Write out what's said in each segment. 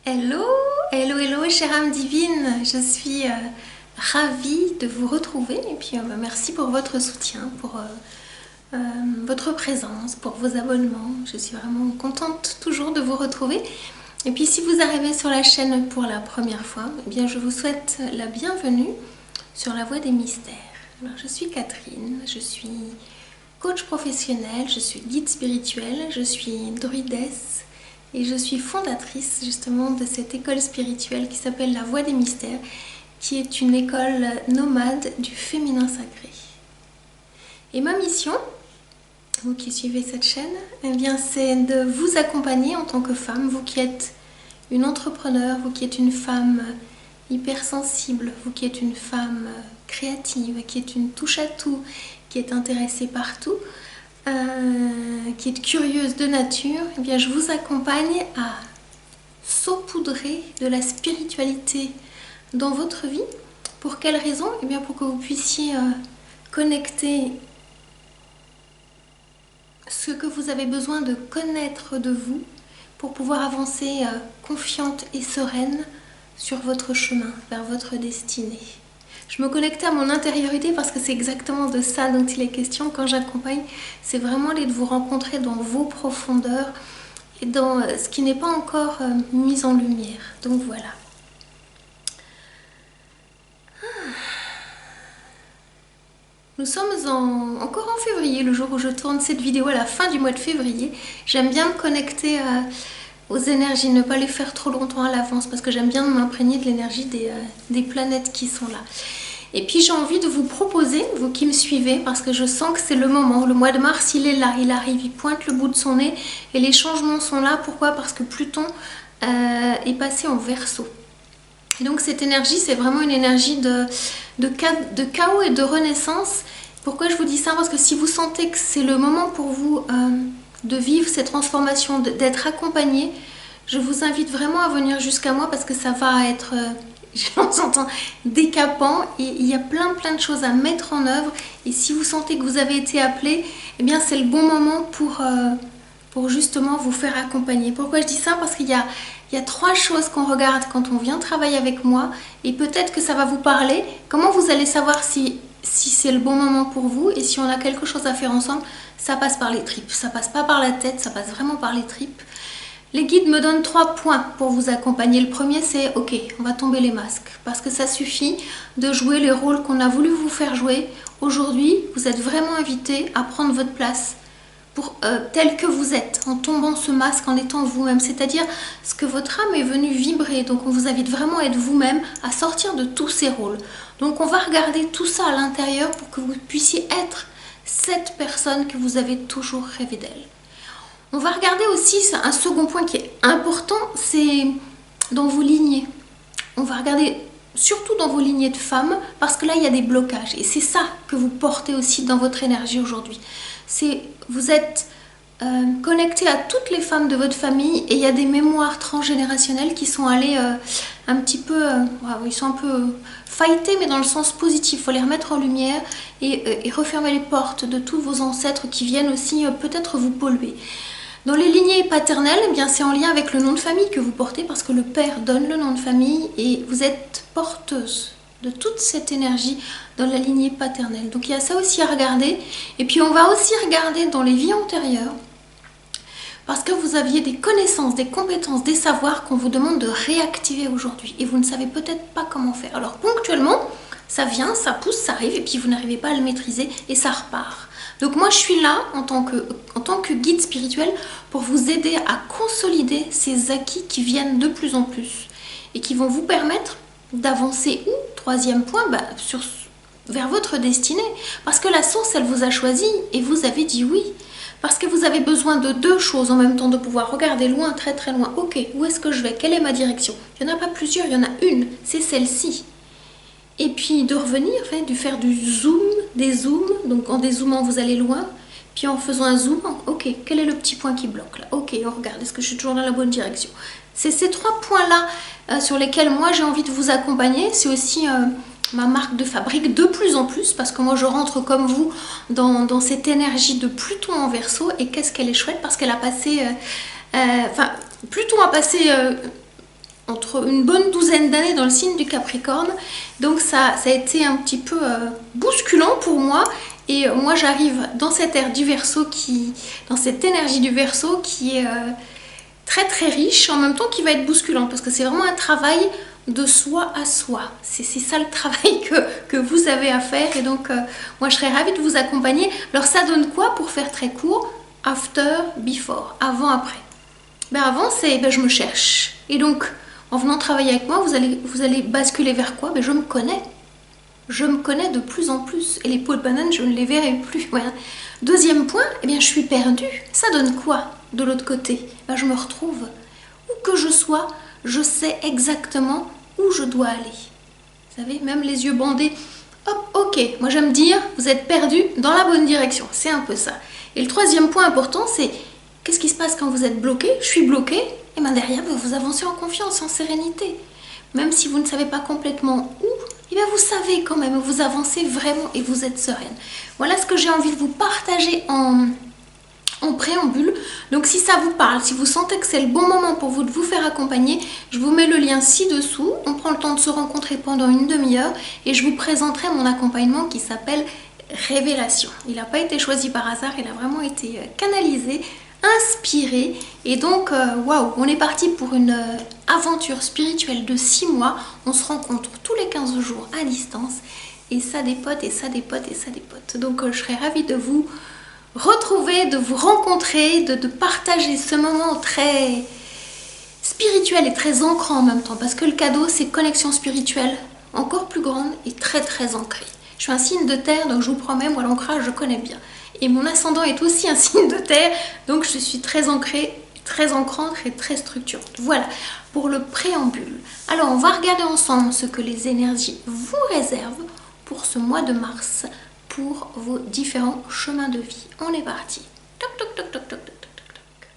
Hello, hello, hello, chère âme divine, je suis ravie de vous retrouver et puis merci pour votre soutien, pour votre présence, pour vos abonnements. Je suis vraiment contente toujours de vous retrouver. Et puis si vous arrivez sur la chaîne pour la première fois, eh bien je vous souhaite la bienvenue sur la voie des mystères. Alors je suis Catherine, je suis coach professionnel, je suis guide spirituel, je suis druidesse. Et je suis fondatrice justement de cette école spirituelle qui s'appelle la Voie des Mystères, qui est une école nomade du féminin sacré. Et ma mission, vous qui suivez cette chaîne, eh bien c'est de vous accompagner en tant que femme, vous qui êtes une entrepreneure, vous qui êtes une femme hypersensible, vous qui êtes une femme créative, qui est une touche-à-tout, qui est intéressée par tout, qui est curieuse de nature, eh bien je vous accompagne à saupoudrer de la spiritualité dans votre vie. Pour quelle raison? Eh bien pour que vous puissiez connecter ce que vous avez besoin de connaître de vous pour pouvoir avancer confiante et sereine sur votre chemin vers votre destinée. Je me connectais à mon intériorité parce que c'est exactement de ça dont il est question quand j'accompagne. C'est vraiment aller de vous rencontrer dans vos profondeurs et dans ce qui n'est pas encore mis en lumière. Donc voilà. Nous sommes encore en février, le jour où je tourne cette vidéo, à la fin du mois de février. J'aime bien me connecter aux énergies, ne pas les faire trop longtemps à l'avance parce que j'aime bien m'imprégner de l'énergie des planètes qui sont là. Et puis j'ai envie de vous proposer, vous qui me suivez, parce que je sens que c'est le moment. Le mois de mars, il est là, il arrive, il pointe le bout de son nez et les changements sont là. Pourquoi? Parce que Pluton est passé en Verseau. Et donc cette énergie, c'est vraiment une énergie de chaos et de renaissance. Pourquoi je vous dis ça? Parce que si vous sentez que c'est le moment pour vous de vivre cette transformation, d'être accompagné, je vous invite vraiment à venir jusqu'à moi parce que ça va être, j'entends, décapant et il y a plein de choses à mettre en œuvre. Et si vous sentez que vous avez été appelé, eh bien c'est le bon moment pour justement vous faire accompagner. Pourquoi je dis ça? Parce qu'il y a 3 choses qu'on regarde quand on vient travailler avec moi et peut-être que ça va vous parler. Comment vous allez savoir si c'est le bon moment pour vous et si on a quelque chose à faire ensemble? Ça passe par les tripes, ça passe pas par la tête, ça passe vraiment par les tripes. Les guides me donnent 3 points pour vous accompagner. Le premier, c'est ok, on va tomber les masques parce que ça suffit de jouer les rôles qu'on a voulu vous faire jouer. Aujourd'hui, vous êtes vraiment invité à prendre votre place pour tel que vous êtes, en tombant ce masque, en étant vous-même, c'est-à-dire ce que votre âme est venue vibrer. Donc on vous invite vraiment à être vous-même, à sortir de tous ces rôles. Donc on va regarder tout ça à l'intérieur pour que vous puissiez être cette personne que vous avez toujours rêvé d'elle. On va regarder aussi un second point qui est important, c'est dans vos lignées. On va regarder surtout dans vos lignées de femmes, parce que là il y a des blocages et c'est ça que vous portez aussi dans votre énergie aujourd'hui. Vous êtes connecté à toutes les femmes de votre famille et il y a des mémoires transgénérationnelles qui sont allées un petit peu, ils sont un peu fightés mais dans le sens positif. Il faut les remettre en lumière et refermer les portes de tous vos ancêtres qui viennent aussi peut-être vous polluer. Dans les lignées paternelles, eh bien c'est en lien avec le nom de famille que vous portez parce que le père donne le nom de famille et vous êtes porteuse de toute cette énergie dans la lignée paternelle. Donc il y a ça aussi à regarder. Et puis on va aussi regarder dans les vies antérieures parce que vous aviez des connaissances, des compétences, des savoirs qu'on vous demande de réactiver aujourd'hui et vous ne savez peut-être pas comment faire. Alors ponctuellement, ça vient, ça pousse, ça arrive et puis vous n'arrivez pas à le maîtriser et ça repart. Donc moi je suis là en tant que guide spirituel pour vous aider à consolider ces acquis qui viennent de plus en plus et qui vont vous permettre d'avancer où? Troisième point, vers votre destinée. Parce que la source, elle vous a choisi et vous avez dit oui. Parce que vous avez besoin de 2 choses en même temps, de pouvoir regarder loin, très très loin. Ok, où est-ce que je vais? Quelle est ma direction? Il n'y en a pas plusieurs, il y en a une, c'est celle-ci. Et puis de revenir, de faire du zoom, des zooms. Donc en dézoomant, vous allez loin. Puis en faisant un zoom, ok, quel est le petit point qui bloque là? Ok, on regarde, est-ce que je suis toujours dans la bonne direction? C'est ces 3 points-là sur lesquels moi j'ai envie de vous accompagner. C'est aussi ma marque de fabrique de plus en plus parce que moi je rentre comme vous dans cette énergie de Pluton en Verseau. Et qu'est-ce qu'elle est chouette parce qu'elle a passé... Pluton a passé entre une bonne douzaine d'années dans le signe du Capricorne. Donc ça a été un petit peu bousculant pour moi. Et moi j'arrive dans cette ère du Verseau, dans cette énergie du Verseau qui est très très riche, en même temps qui va être bousculant, parce que c'est vraiment un travail de soi à soi. C'est ça le travail que vous avez à faire. Et donc moi je serais ravie de vous accompagner. Alors ça donne quoi, pour faire très court? After, before, avant, après. Ben avant c'est je me cherche. Et donc en venant travailler avec moi, vous allez basculer vers quoi? Je me connais. Je me connais de plus en plus. Et les peaux de banane, je ne les verrai plus. Voilà. Deuxième point, je suis perdue. Ça donne quoi de l'autre côté? Je me retrouve. Où que je sois, je sais exactement où je dois aller. Vous savez, même les yeux bandés. Hop, ok. Moi j'aime dire, vous êtes perdu dans la bonne direction. C'est un peu ça. Et le troisième point important, c'est qu'est-ce qui se passe quand vous êtes bloqué? Je suis bloquée. Et derrière, vous avancez en confiance, en sérénité. Même si vous ne savez pas complètement où, vous savez quand même, vous avancez vraiment et vous êtes sereine. Voilà ce que j'ai envie de vous partager en préambule. Donc si ça vous parle, si vous sentez que c'est le bon moment pour vous de vous faire accompagner, je vous mets le lien ci-dessous. On prend le temps de se rencontrer pendant une demi-heure et je vous présenterai mon accompagnement qui s'appelle Révélation. Il n'a pas été choisi par hasard, il a vraiment été canalisé, inspiré. Et donc, waouh, on est parti pour une aventure spirituelle de 6 mois. On se rencontre tous les 15 jours à distance. Et ça dépote, et ça dépote, et ça dépote. Donc, je serais ravie de vous retrouver, de vous rencontrer, de partager ce moment très spirituel et très ancrant en même temps. Parce que le cadeau, c'est connexion spirituelle encore plus grande et très très ancrée. Je suis un signe de terre, donc je vous promets, moi l'ancrage, je connais bien. Et mon ascendant est aussi un signe de terre, donc je suis très ancrée, très ancrante et très structurante. Voilà pour le préambule. Alors on va regarder ensemble ce que les énergies vous réservent pour ce mois de mars, pour vos différents chemins de vie. On est parti. Toc toc toc toc toc toc toc toc.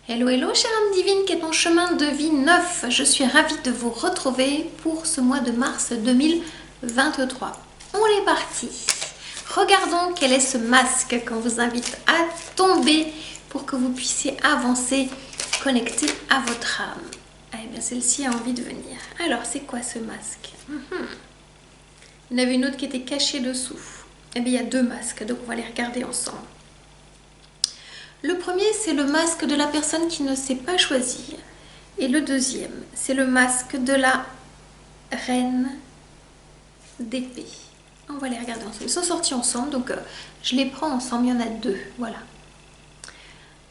Hello hello chère âme divine qui est en chemin de vie neuf. Je suis ravie de vous retrouver pour ce mois de mars 2023. On est parti. Regardons quel est ce masque qu'on vous invite à tomber pour que vous puissiez avancer, connecté à votre âme. Eh bien celle-ci a envie de venir. Alors c'est quoi ce masque? Il y en avait une autre qui était cachée dessous. Eh bien il y a 2 masques, donc on va les regarder ensemble. Le premier, c'est le masque de la personne qui ne sait pas choisir. Et le deuxième, c'est le masque de la reine d'épée. On va les regarder ensemble. Ils sont sortis ensemble, donc je les prends ensemble. Il y en a 2, voilà.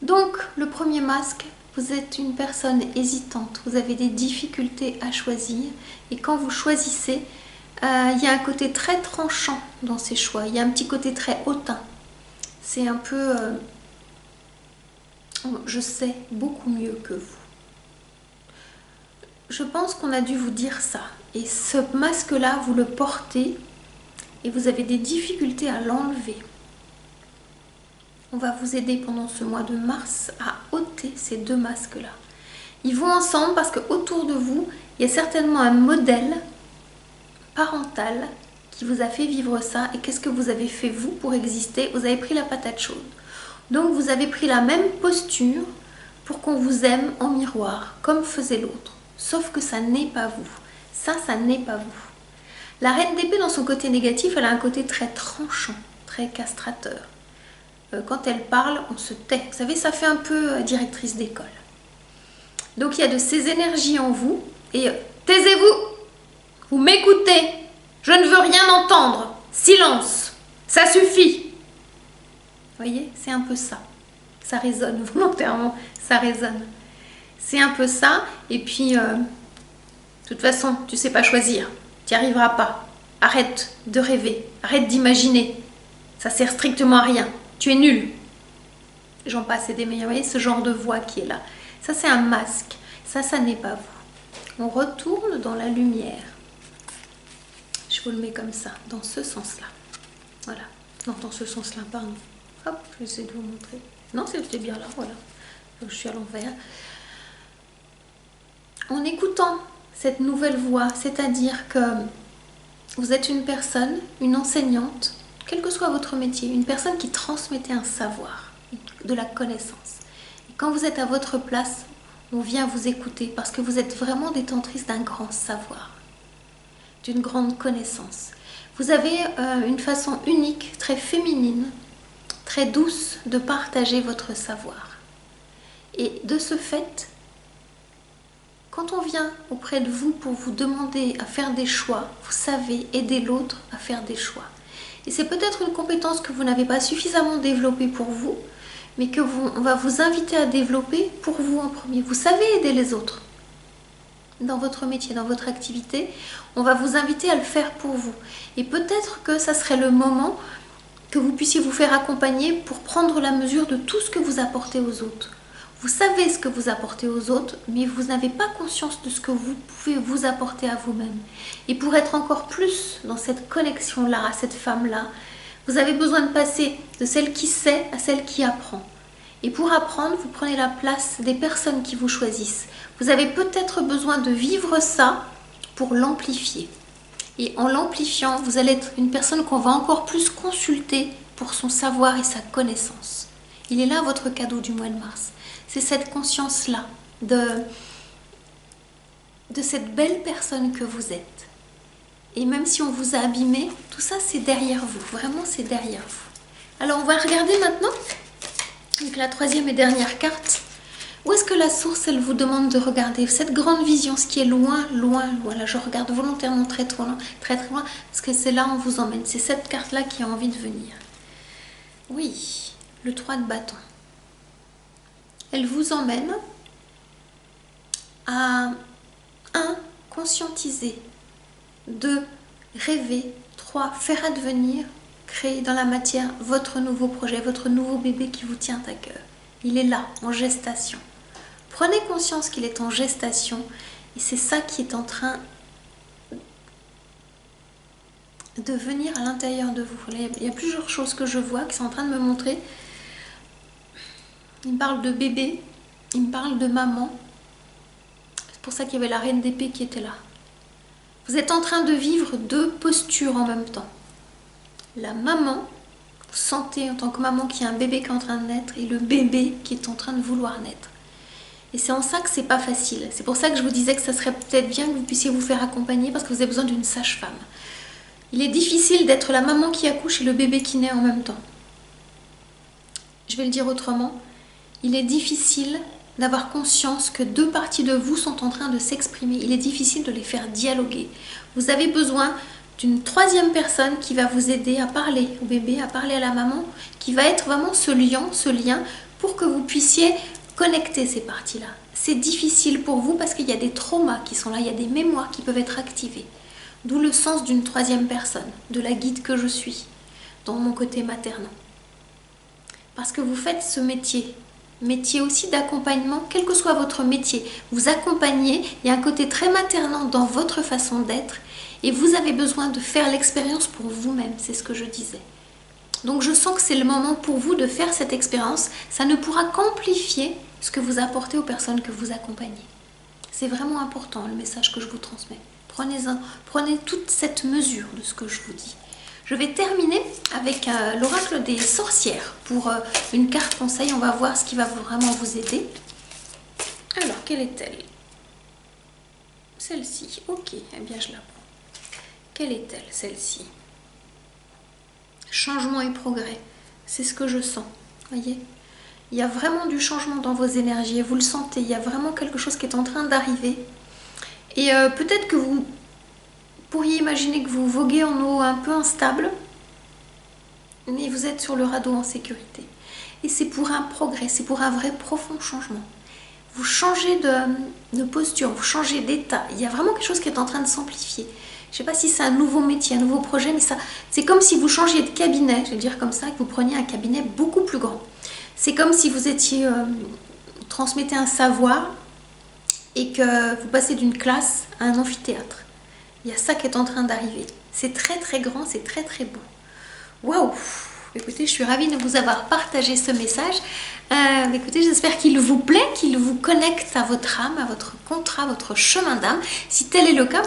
Donc, le premier masque, vous êtes une personne hésitante. Vous avez des difficultés à choisir. Et quand vous choisissez, il y a un côté très tranchant dans ces choix. Il y a un petit côté très hautain. C'est un peu... je sais beaucoup mieux que vous. Je pense qu'on a dû vous dire ça. Et ce masque-là, vous le portez et vous avez des difficultés à l'enlever. On va vous aider pendant ce mois de mars à ôter ces 2 masques-là. Ils vont ensemble parce qu'autour de vous, il y a certainement un modèle parental qui vous a fait vivre ça. Et qu'est-ce que vous avez fait vous pour exister? Vous avez pris la patate chaude. Donc vous avez pris la même posture pour qu'on vous aime en miroir, comme faisait l'autre. Sauf que ça n'est pas vous. Ça n'est pas vous. La reine d'épée, dans son côté négatif, elle a un côté très tranchant, très castrateur. Quand elle parle, on se tait. Vous savez, ça fait un peu directrice d'école. Donc il y a de ces énergies en vous. Et taisez-vous, vous m'écoutez, je ne veux rien entendre. Silence, ça suffit. Vous voyez, c'est un peu ça. Ça résonne volontairement, ça résonne. C'est un peu ça. Et puis, de toute façon, tu sais pas choisir. Tu n'y arriveras pas. Arrête de rêver. Arrête d'imaginer. Ça sert strictement à rien. Tu es nul. J'en passe et des meilleurs. Vous voyez, ce genre de voix qui est là. Ça, c'est un masque. Ça n'est pas vous. On retourne dans la lumière. Je vous le mets comme ça, dans ce sens-là. Voilà. Non, dans ce sens-là, pardon. Hop, je vais essayer de vous montrer. Non, c'était bien là, voilà. Donc, je suis à l'envers. En écoutant cette nouvelle voix, c'est-à-dire que vous êtes une personne, une enseignante, quel que soit votre métier, une personne qui transmettait un savoir, de la connaissance. Et quand vous êtes à votre place, on vient vous écouter parce que vous êtes vraiment détentrice d'un grand savoir, d'une grande connaissance. Vous avez une façon unique, très féminine, très douce de partager votre savoir. Et de ce fait, quand on vient auprès de vous pour vous demander à faire des choix, vous savez aider l'autre à faire des choix. Et c'est peut-être une compétence que vous n'avez pas suffisamment développée pour vous, mais que on va vous inviter à développer pour vous en premier. Vous savez aider les autres dans votre métier, dans votre activité. On va vous inviter à le faire pour vous. Et peut-être que ça serait le moment que vous puissiez vous faire accompagner pour prendre la mesure de tout ce que vous apportez aux autres. Vous savez ce que vous apportez aux autres, mais vous n'avez pas conscience de ce que vous pouvez vous apporter à vous-même. Et pour être encore plus dans cette connexion-là, à cette femme-là, vous avez besoin de passer de celle qui sait à celle qui apprend. Et pour apprendre, vous prenez la place des personnes qui vous choisissent. Vous avez peut-être besoin de vivre ça pour l'amplifier. Et en l'amplifiant, vous allez être une personne qu'on va encore plus consulter pour son savoir et sa connaissance. Il est là votre cadeau du mois de mars. C'est cette conscience-là de cette belle personne que vous êtes. Et même si on vous a abîmé, tout ça c'est derrière vous. Vraiment c'est derrière vous. Alors on va regarder maintenant, avec la troisième et dernière carte, où est-ce que la source elle vous demande de regarder cette grande vision, ce qui est loin, loin, loin. Là je regarde volontairement très loin, très loin, parce que c'est là où on vous emmène. C'est cette carte-là qui a envie de venir. Oui, le 3 de bâton. Elle vous emmène à 1. Conscientiser, 2. Rêver, 3. Faire advenir, créer dans la matière votre nouveau projet, votre nouveau bébé qui vous tient à cœur. Il est là, en gestation. Prenez conscience qu'il est en gestation et c'est ça qui est en train de venir à l'intérieur de vous. Là, il y a plusieurs choses que je vois qui sont en train de me montrer. Il me parle de bébé, il me parle de maman. C'est pour ça qu'il y avait la reine d'épée qui était là. Vous êtes en train de vivre 2 postures en même temps. La maman, vous sentez en tant que maman qu'il y a un bébé qui est en train de naître et le bébé qui est en train de vouloir naître. Et c'est en ça que c'est pas facile. C'est pour ça que je vous disais que ça serait peut-être bien que vous puissiez vous faire accompagner parce que vous avez besoin d'une sage-femme. Il est difficile d'être la maman qui accouche et le bébé qui naît en même temps. Je vais le dire autrement. Il est difficile d'avoir conscience que 2 parties de vous sont en train de s'exprimer. Il est difficile de les faire dialoguer. Vous avez besoin d'une 3e personne qui va vous aider à parler au bébé, à parler à la maman, qui va être vraiment ce lien pour que vous puissiez connecter ces parties-là. C'est difficile pour vous parce qu'il y a des traumas qui sont là, il y a des mémoires qui peuvent être activées. D'où le sens d'une 3e personne, de la guide que je suis, dans mon côté maternel. Parce que vous faites ce métier aussi d'accompagnement, quel que soit votre métier. Vous accompagnez, il y a un côté très maternant dans votre façon d'être et vous avez besoin de faire l'expérience pour vous-même, c'est ce que je disais. Donc je sens que c'est le moment pour vous de faire cette expérience. Ça ne pourra qu'amplifier ce que vous apportez aux personnes que vous accompagnez. C'est vraiment important le message que je vous transmets. Prenez toute cette mesure de ce que je vous dis. Je vais terminer avec l'oracle des sorcières pour une carte conseil. On va voir ce qui va vraiment vous aider. Alors, quelle est-elle? Celle-ci. Ok, eh bien je la prends. Quelle est-elle, celle-ci? Changement et progrès. C'est ce que je sens. Voyez? Il y a vraiment du changement dans vos énergies. Vous le sentez. Il y a vraiment quelque chose qui est en train d'arriver. Et peut-être que vous pourriez imaginer que vous voguez en eau un peu instable, mais vous êtes sur le radeau en sécurité. Et c'est pour un progrès, c'est pour un vrai profond changement. Vous changez de posture, vous changez d'état. Il y a vraiment quelque chose qui est en train de s'amplifier. Je ne sais pas si c'est un nouveau métier, un nouveau projet, mais ça, c'est comme si vous changiez de cabinet, je vais dire comme ça, que vous preniez un cabinet beaucoup plus grand. C'est comme si vous étiez, transmettez un savoir et que vous passez d'une classe à un amphithéâtre. Il y a ça qui est en train d'arriver. C'est très très grand, c'est très très beau. Waouh! Écoutez, je suis ravie de vous avoir partagé ce message. Écoutez, j'espère qu'il vous plaît, qu'il vous connecte à votre âme, à votre contrat, à votre chemin d'âme. Si tel est le cas,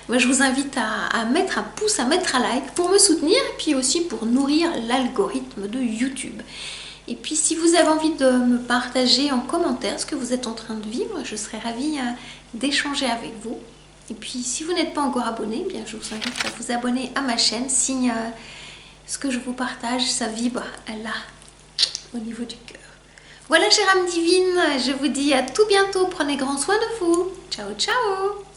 moi, je vous invite à mettre un pouce, à mettre un like pour me soutenir et puis aussi pour nourrir l'algorithme de YouTube. Et puis si vous avez envie de me partager en commentaire ce que vous êtes en train de vivre, je serai ravie d'échanger avec vous. Et puis si vous n'êtes pas encore abonné, bien je vous invite à vous abonner à ma chaîne. Si ce que je vous partage, ça vibre là, au niveau du cœur. Voilà, chère âme divine, je vous dis à tout bientôt. Prenez grand soin de vous. Ciao, ciao.